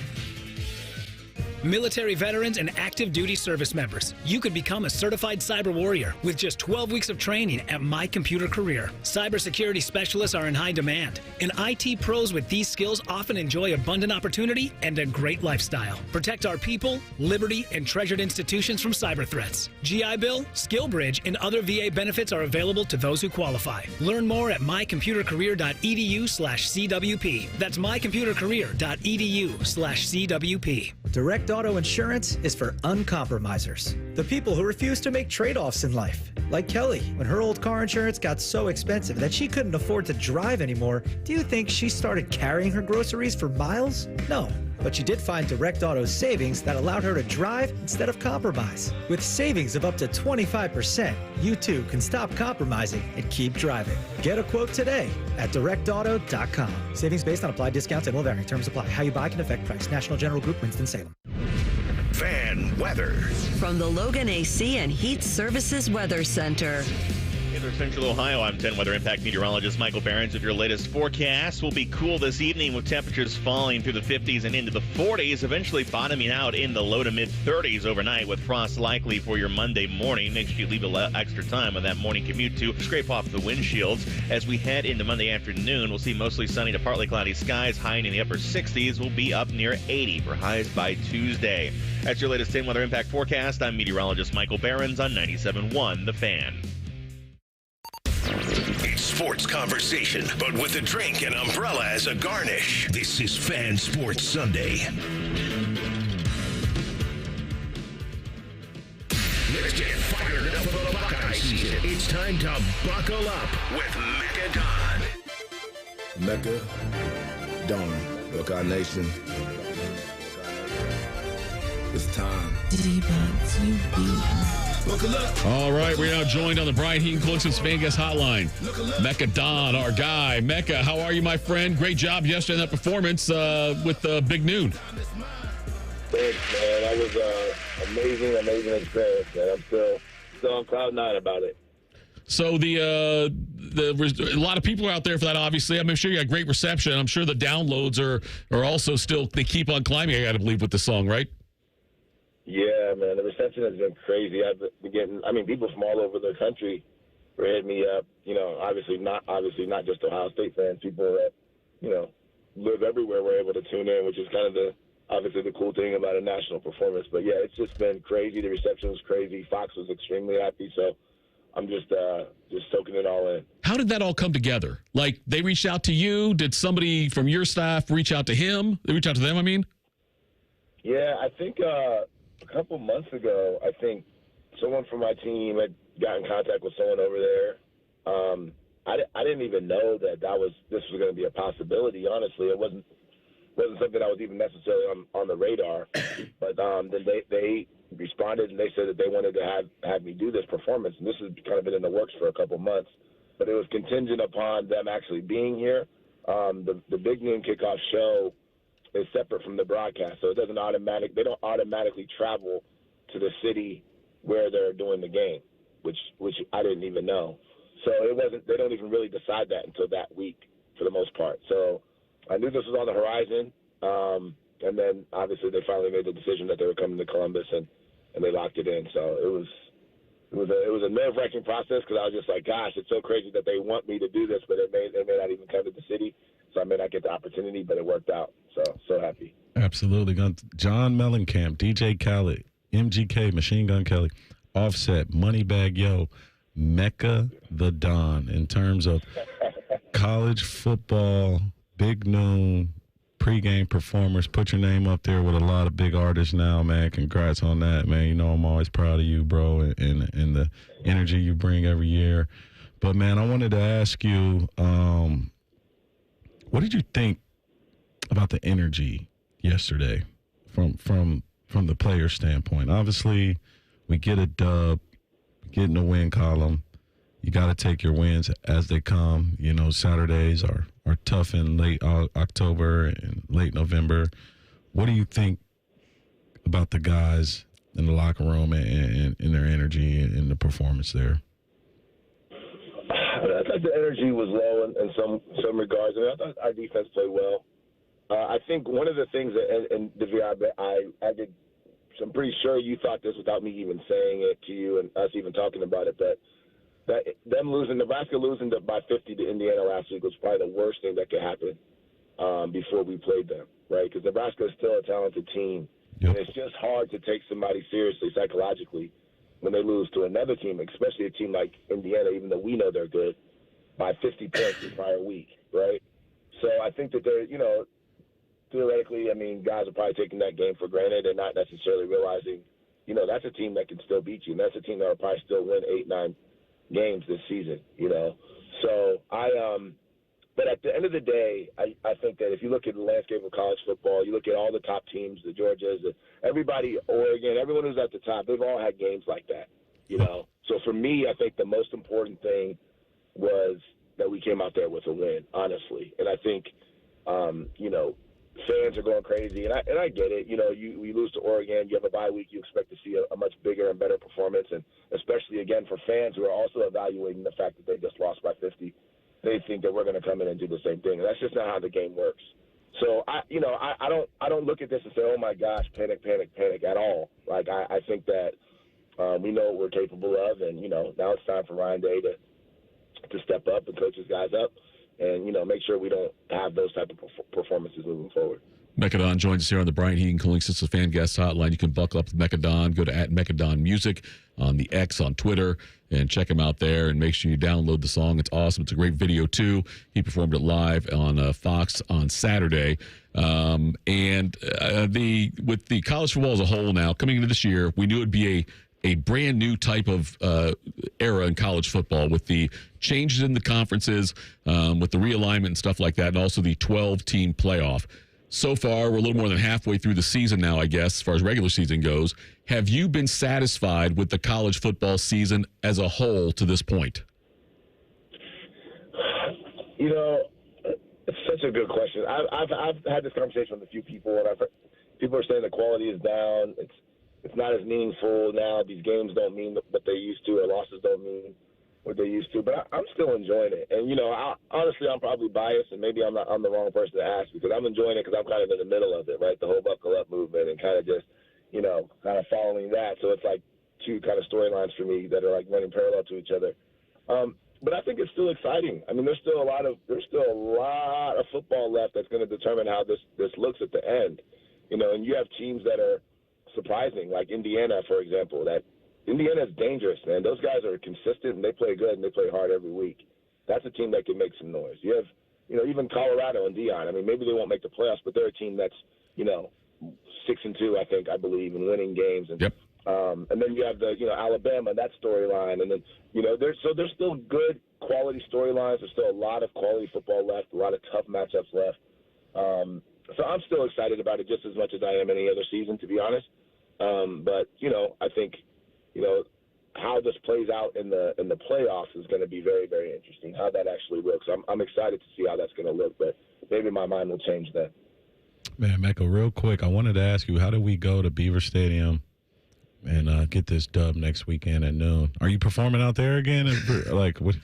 Military veterans and active duty service members, you could become a certified cyber warrior with just 12 weeks of training at My Computer Career. Cybersecurity specialists are in high demand, and IT pros with these skills often enjoy abundant opportunity and a great lifestyle. Protect our people, liberty, and treasured institutions from cyber threats. GI Bill, SkillBridge, and other VA benefits are available to those who qualify. Learn more at mycomputercareer.edu/CWP. That's mycomputercareer.edu/CWP. Direct Auto Insurance is for uncompromisers, the people who refuse to make trade-offs in life. Like Kelly, when her old car insurance got so expensive that she couldn't afford to drive anymore, do you think she started carrying her groceries for miles? No. But she did find Direct Auto's savings that allowed her to drive instead of compromise. With savings of up to 25%, you too can stop compromising and keep driving. Get a quote today at directauto.com. Savings based on applied discounts and will vary. Terms apply. How you buy can affect price. National General Group, Winston-Salem. Fan weather. From the Logan AC and Heat Services Weather Center. In Central Ohio, I'm 10 Weather Impact meteorologist Michael Behrens with your latest forecast. Will be cool this evening with temperatures falling through the 50s and into the 40s, eventually bottoming out in the low to mid 30s overnight with frost likely for your Monday morning. Make sure you leave a little extra time on that morning commute to scrape off the windshields. As we head into Monday afternoon, we'll see mostly sunny to partly cloudy skies. High in the upper 60s will be up near 80 for highs by Tuesday. That's your latest 10 Weather Impact forecast. I'm meteorologist Michael Behrens on 97.1 The Fan. It's sports conversation, but with a drink and umbrella as a garnish. This is Fan Sports Sunday. Let's get fired up for the Buckeye season. It's time to buckle up with Mekka Don. Mekka Don, Buckeye Nation. It's time. All right, we're now joined on the Brian Heaton Collections Fan Guest Hotline. Mekka Don, our guy. Mekka, how are you, my friend? Great job yesterday in that performance with Big Noon. Thanks, man. That was amazing experience, man. I'm still on cloud nine about it. So a lot of people are out there for that, obviously. I'm sure you got great reception. I'm sure the downloads are also still, they keep on climbing, I got to believe, with the song, right? Yeah, man, the reception has been crazy. I've been getting, people from all over the country were hitting me up. Obviously not just Ohio State fans. People that live everywhere were able to tune in, which is kind of the cool thing about a national performance. But yeah, it's just been crazy. The reception was crazy. Fox was extremely happy. So I'm just soaking it all in. How did that all come together? Like, they reached out to you? Did somebody from your staff reach out to him? They reach out to them, I mean? Yeah, I think a couple months ago, I think someone from my team had got in contact with someone over there. I didn't even know that this was going to be a possibility. Honestly, it wasn't something that was even necessarily on the radar. But then they responded and they said that they wanted to have me do this performance, and this has kind of been in the works for a couple months. But it was contingent upon them actually being here. The Big Noon Kickoff show is separate from the broadcast, so they don't automatically travel to the city where they're doing the game, which I didn't even know. So they don't even really decide that until that week for the most part. So I knew this was on the horizon, and then obviously they finally made the decision that they were coming to Columbus, and they locked it in. So it was a nerve-wracking process because I was just like, gosh, it's so crazy that they want me to do this, but they may not even come to the city, so I may not get the opportunity, but it worked out. So happy. Absolutely. John Mellencamp, DJ Khaled, MGK, Machine Gun Kelly, Offset, Moneybag Yo, Mekka the Don in terms of college football, Big Noon, pregame performers. Put your name up there with a lot of big artists now, man. Congrats on that, man. You know I'm always proud of you, bro, and the energy you bring every year. But, man, I wanted to ask you, what did you think about the energy yesterday from the player standpoint? Obviously, we get a dub, get in the win column. You got to take your wins as they come. You know, Saturdays are tough in late October and late November. What do you think about the guys in the locker room and their energy and the performance there? I thought the energy was low in some regards. I mean, I thought our defense played well. I think one of the things that, and Devier, I did, so I'm pretty sure you thought this without me even saying it to you and us even talking about it, that Nebraska losing by 50 to Indiana last week was probably the worst thing that could happen before we played them, right? Because Nebraska is still a talented team. Yep. And it's just hard to take somebody seriously psychologically when they lose to another team, especially a team like Indiana, even though we know they're good, by 50 points the prior week, right? So I think that they're, theoretically, I mean, guys are probably taking that game for granted and not necessarily realizing, that's a team that can still beat you. And that's a team that will probably still win 8-9 games this season, So but at the end of the day, I think that if you look at the landscape of college football, you look at all the top teams, the Georgias, everybody, Oregon, everyone who's at the top, they've all had games like that, So for me, I think the most important thing was that we came out there with a win, honestly. And I think, fans are going crazy, and I get it. We lose to Oregon, you have a bye week, you expect to see a much bigger and better performance, and especially, again, for fans who are also evaluating the fact that they just lost by 50, they think that we're going to come in and do the same thing, and that's just not how the game works. So, I don't look at this and say, oh, my gosh, panic at all. Like, I think that we know what we're capable of, and, now it's time for Ryan Day to step up and coach his guys up and, make sure we don't have those type of performances moving forward. Mekka Don joins us here on the Bryant Heating Cooling Systems Fan Guest Hotline. You can buckle up with Mekka Don. Go to @MekkaDonMusic on the X on Twitter and check him out there. And make sure you download the song. It's awesome. It's a great video, too. He performed it live on Fox on Saturday. With the college football as a whole now, coming into this year, we knew it would be a brand new type of era in college football with the changes in the conferences, with the realignment and stuff like that, and also the 12-team playoff. So far, we're a little more than halfway through the season now, I guess, as far as regular season goes. Have you been satisfied with the college football season as a whole to this point? It's such a good question. I've had this conversation with a few people, and people are saying the quality is down. It's not as meaningful now. These games don't mean what they used to, or losses don't mean what they used to. But I'm still enjoying it. And, honestly, I'm probably biased, and maybe I'm the wrong person to ask, because I'm enjoying it because I'm kind of in the middle of it, right? The whole buckle up movement and kind of just, kind of following that. So it's like two kind of storylines for me that are like running parallel to each other. But I think it's still exciting. I mean, there's still a lot of football left that's going to determine how this looks at the end. And you have teams that are surprising, like Indiana, for example. That Indiana is dangerous, man. Those guys are consistent, and they play good, and they play hard every week. That's a team that can make some noise. You have, even Colorado and Dion. I mean, maybe they won't make the playoffs, but they're a team that's, 6-2, I believe, and winning games. And, yep. And then you have the, Alabama, that storyline. And then, there's still good quality storylines. There's still a lot of quality football left, a lot of tough matchups left. So I'm still excited about it just as much as I am any other season, to be honest. But, I think, how this plays out in the playoffs is going to be very, very interesting, how that actually looks. I'm excited to see how that's going to look, but maybe my mind will change then. Man, Mekka, real quick, I wanted to ask you, how do we go to Beaver Stadium and get this dub next weekend at noon? Are you performing out there again? What?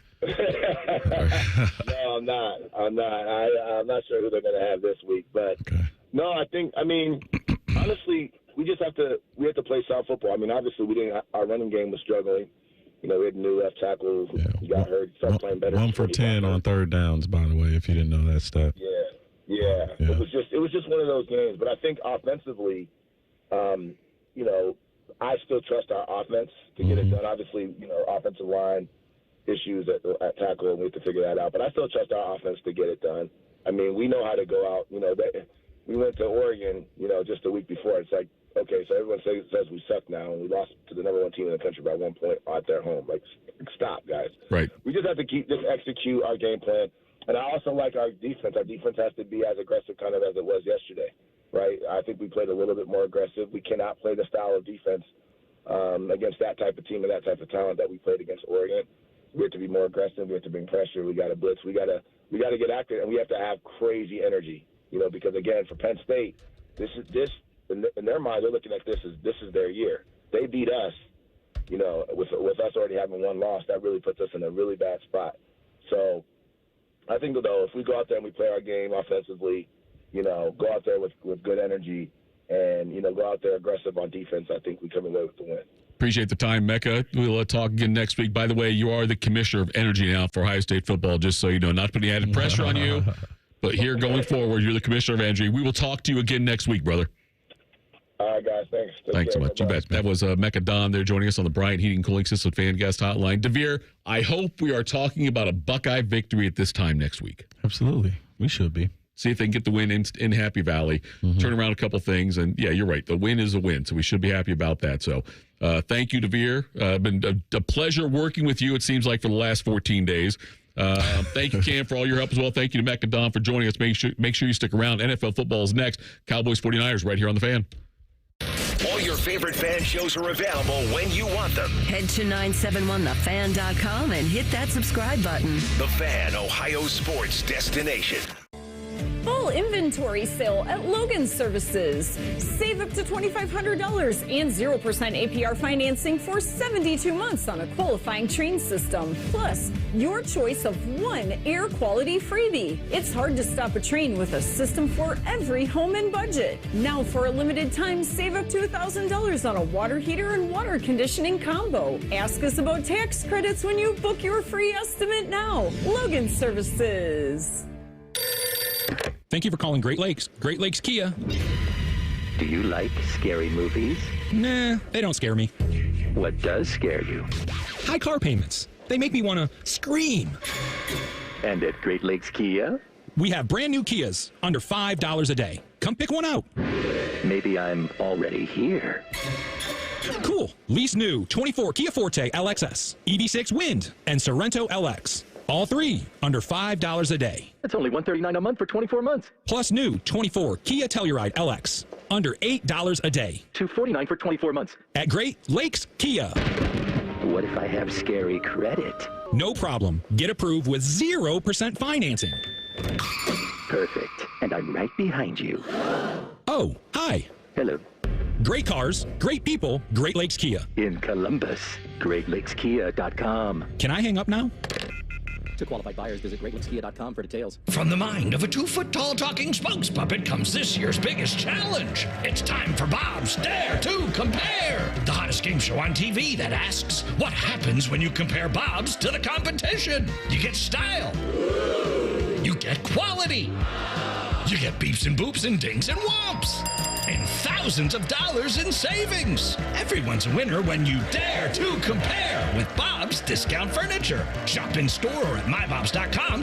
No, I'm not. I'm not sure who they're going to have this week, but no, honestly, we have to play sound football. I mean, obviously, our running game was struggling. We had a new left tackle who got hurt, started playing better. 1 for 10 on third downs, by the way, if you didn't know that stat. Yeah. It was just one of those games. But I think offensively, I still trust our offense to get it done. Obviously, offensive line issues at tackle, and we have to figure that out. But I still trust our offense to get it done. I mean, we know how to go out. we went to Oregon, just a week before. It's like, okay, so everyone says we suck now, and we lost to the number one team in the country by 1 point at their home. Like, stop, guys. Right. We just have to execute our game plan. And I also like our defense. Our defense has to be as aggressive kind of as it was yesterday, right? I think we played a little bit more aggressive. We cannot play the style of defense against that type of team and that type of talent that we played against Oregon. We have to be more aggressive. We have to bring pressure. We got to blitz. We got to get active, and we have to have crazy energy, because, again, for Penn State, this in their mind, they're looking at this is their year. They beat us, with us already having one loss. That really puts us in a really bad spot. So I think, though, if we go out there and we play our game offensively, go out there with good energy and, go out there aggressive on defense, I think we come away with the win. Appreciate the time, Mekka. We'll talk again next week. By the way, you are the commissioner of energy now for Ohio State football, just so you know, not putting added pressure on you. But here going forward, you're the commissioner of energy. We will talk to you again next week, brother. All right, guys. Thanks. Thanks so much. You bet. That was Mekka Don there joining us on the Bryant Heating Cooling System Fan Guest Hotline. Devier, I hope we are talking about a Buckeye victory at this time next week. Absolutely. We should be. See if they can get the win in Happy Valley, turn around a couple things. And, yeah, you're right. The win is a win, so we should be happy about that. So thank you, Devier. Been a pleasure working with you, it seems like, for the last 14 days. Thank you, Cam, for all your help as well. Thank you to Mekka Don for joining us. Make sure you stick around. NFL football is next. Cowboys 49ers right here on The Fan. All your favorite fan shows are available when you want them. Head to 971thefan.com and hit that subscribe button. The Fan, Ohio sports destination. Full inventory sale at Logan Services. Save up to $2,500 and 0% APR financing for 72 months on a qualifying train system. Plus, your choice of one air quality freebie. It's hard to stop a train with a system for every home and budget. Now, for a limited time, save up to $1,000 on a water heater and water conditioning combo. Ask us about tax credits when you book your free estimate now. Logan Services. Thank you for calling Great Lakes. Great Lakes Kia. Do you like scary movies? Nah, they don't scare me. What does scare you? High car payments. They make me want to scream. And at Great Lakes Kia? We have brand new Kias under $5 a day. Come pick one out. Maybe I'm already here. Cool. Lease new 24 Kia Forte LXS, EV6 Wind, and Sorento LX. All three under $5 a day. That's only $139 a month for 24 months. Plus new 24 Kia Telluride LX under $8 a day. $249 for 24 months. At Great Lakes Kia. What if I have scary credit? No problem. Get approved with 0% financing. Perfect. And I'm right behind you. Oh, hi. Hello. Great cars, great people, Great Lakes Kia. In Columbus, GreatLakesKia.com. Can I hang up now? To qualified buyers, visit GreatLakesKia.com for details. From the mind of a 2-foot-tall talking spokes puppet comes this year's biggest challenge. It's time for Bob's Dare to Compare, the hottest game show on TV that asks, what happens when you compare Bob's to the competition? You get style. You get quality. You get beeps and boops and dings and whomps. And thousands of dollars in savings. Everyone's a winner when you dare to compare with Bob's Discount Furniture. Shop in store or at mybobs.com